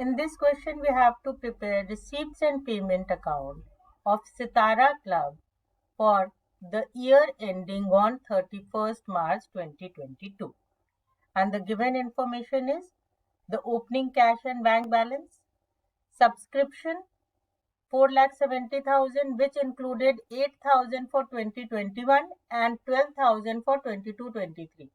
In this question, we have to prepare receipts and payment account of Sitara Club for the year ending on 31st March 2022. And the given information is the opening cash and bank balance, subscription 4,70,000, which included 8,000 for 2021 and 12,000 for 22-23.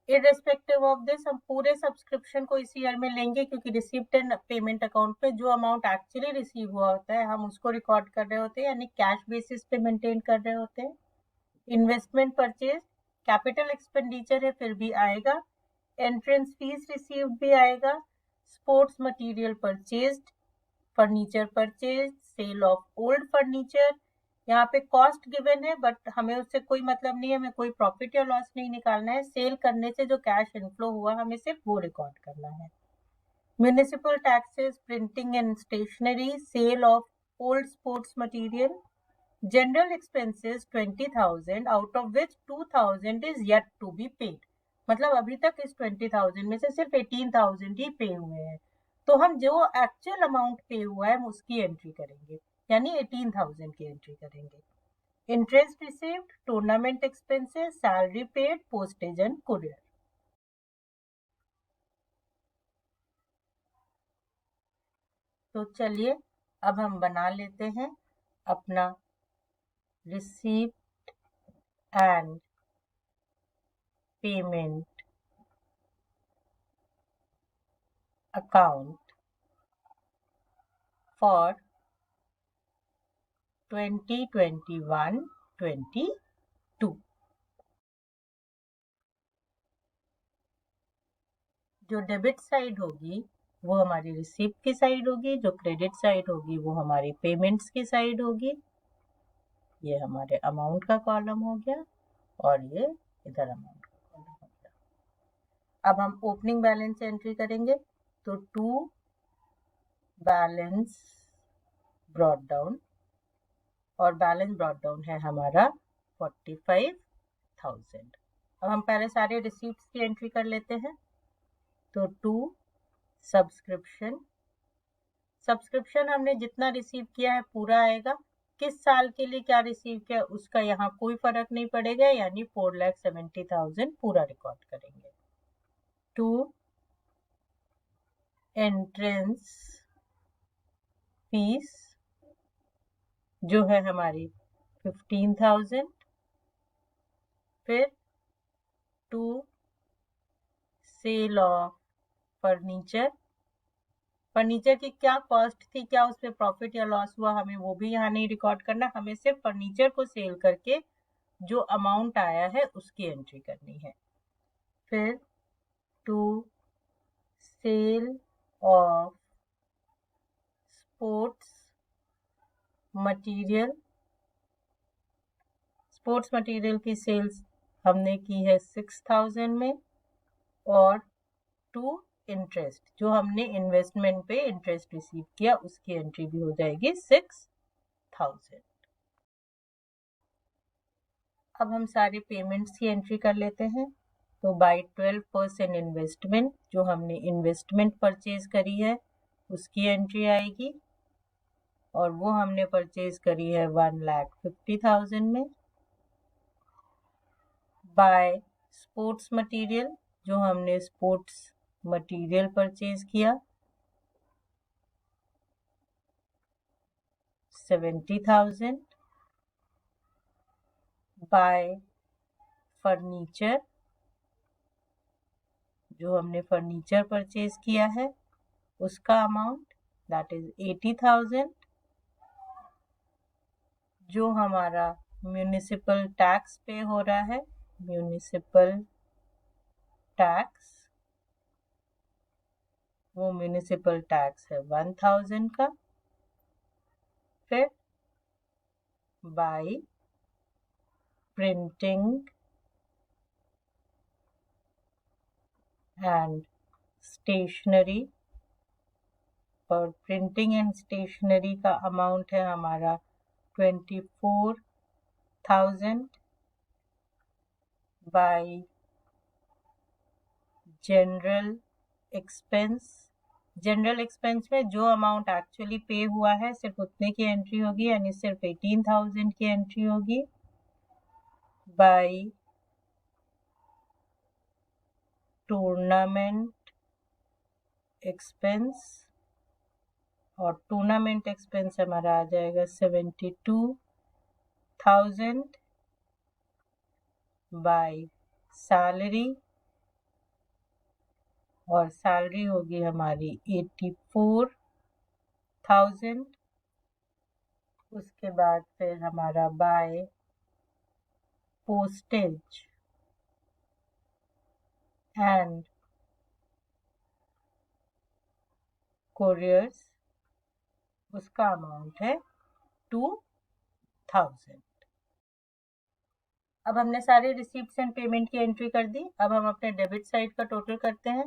Irrespective of this हम पूरे subscription को इसी year में लेंगे, क्योंकि receipt and payment account पे जो amount actually receive हुआ होता है हम उसको रिकॉर्ड कर रहे होते हैं, यानी कैश बेसिस पे मेंटेन कर रहे होते हैं. इन्वेस्टमेंट परचेज कैपिटल एक्सपेंडिचर है, फिर भी आएगा. एंट्रेंस फीस रिसीव्ड भी आएगा. Sports material purchased, furniture purchase, sale of old furniture. यहाँ पे कॉस्ट गिवन है बट हमें उससे कोई मतलब नहीं है, हमें कोई प्रॉफिट या लॉस नहीं निकालना है. सेल करने से जो कैश इनफ्लो हुआ हमें सिर्फ वो रिकॉर्ड करना है. Municipal taxes, printing and stationery, sale of old sports material. General expenses 20,000, out of which 2,000 is yet to be paid. मतलब अभी तक इस 20,000 में से सिर्फ 18,000 ही पे हुए हैं, तो हम जो एक्चुअल अमाउंट पे हुआ है हम उसकी एंट्री करेंगे, यानी 18,000 की एंट्री करेंगे. Interest received, tournament expenses, salary paid, postage and courier. तो चलिए अब हम बना लेते हैं अपना receipt and payment account for 2021-22. जो डेबिट साइड होगी वो हमारी रिसीप्ट की साइड होगी, जो क्रेडिट साइड होगी वो हमारी पेमेंट्स की साइड होगी. ये हमारे अमाउंट का कॉलम हो गया और ये इधर अमाउंट का कॉलम हो गया. अब हम ओपनिंग बैलेंस एंट्री करेंगे, तो टू बैलेंस ब्रॉट डाउन, और बैलेंस ब्रॉट डाउन है हमारा 45,000. अब हम पहले सारे रिसीप्ट्स की एंट्री कर लेते हैं. तो टू सब्सक्रिप्शन, सब्सक्रिप्शन हमने जितना रिसीव किया है पूरा आएगा. किस साल के लिए क्या रिसीव किया उसका यहाँ कोई फर्क नहीं पड़ेगा, यानी 4,70,000 पूरा रिकॉर्ड करेंगे. टू एंट्रेंस फीस जो है हमारी 15,000. फिर to sale of furniture, furniture की क्या कॉस्ट थी, क्या उस पर प्रॉफिट या लॉस हुआ, हमें वो भी यहाँ नहीं रिकॉर्ड करना, हमें सिर्फ फर्नीचर को सेल करके जो अमाउंट आया है उसकी एंट्री करनी है. फिर to sale of sports material, sports material की सेल्स हमने की है 6,000 में. और टू इंटरेस्ट, जो हमने इन्वेस्टमेंट पे इंटरेस्ट रिसीव किया उसकी एंट्री भी हो जाएगी 6,000. अब हम सारे पेमेंट्स की एंट्री कर लेते हैं. तो बाय 12% इन्वेस्टमेंट, जो हमने इन्वेस्टमेंट परचेज करी है उसकी एंट्री आएगी, और वो हमने परचेज करी है 1,50,000 में. बाय स्पोर्ट्स मटेरियल, जो हमने स्पोर्ट्स मटेरियल परचेज किया 70,000. बाय फर्नीचर, जो हमने फर्नीचर परचेज किया है उसका अमाउंट दैट इज 80,000. जो हमारा म्यूनिसिपल टैक्स पे हो रहा है, म्यूनिसिपल टैक्स, वो म्यूनिसिपल टैक्स है 1,000 का. फिर बाय प्रिंटिंग एंड स्टेशनरी, और प्रिंटिंग एंड स्टेशनरी का अमाउंट है हमारा 24,000. Bye general expense, general expense में जो अमाउंट एक्चुअली पे हुआ है सिर्फ उतने की एंट्री होगी, यानी सिर्फ 18,000 की एंट्री होगी बाय टूर्नामेंट एक्सपेंस, और टूर्नामेंट एक्सपेंस हमारा आ जाएगा 72,000 बाय सैलरी, और सैलरी होगी हमारी 84,000। उसके बाद फिर हमारा बाय पोस्टेज एंड कोरियर्स, उसका अमाउंट है 2,000। अब हमने सारे रिसीप्ट्स एंड पेमेंट की एंट्री कर दी। अब हम अपने डेबिट साइड का टोटल करते हैं,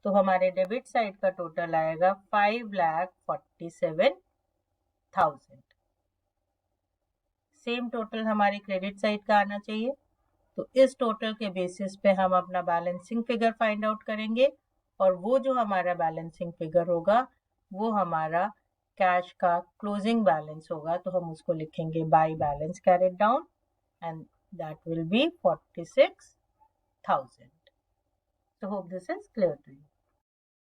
तो हमारे डेबिट साइड का टोटल आएगा 5,47,000। सेम टोटल हमारे क्रेडिट साइड का आना चाहिए। तो इस टोटल के बेसिस पे हम अपना बैलेंसिंग फिगर फाइंड आउट करेंगे, और वो जो हमारा बैलेंसिंग फिगर होगा वो हमारा कैश का क्लोजिंग बैलेंस होगा। तो हम उसको लिखेंगे by balance carried down, and that will be 46,000. So hope this is clear to you.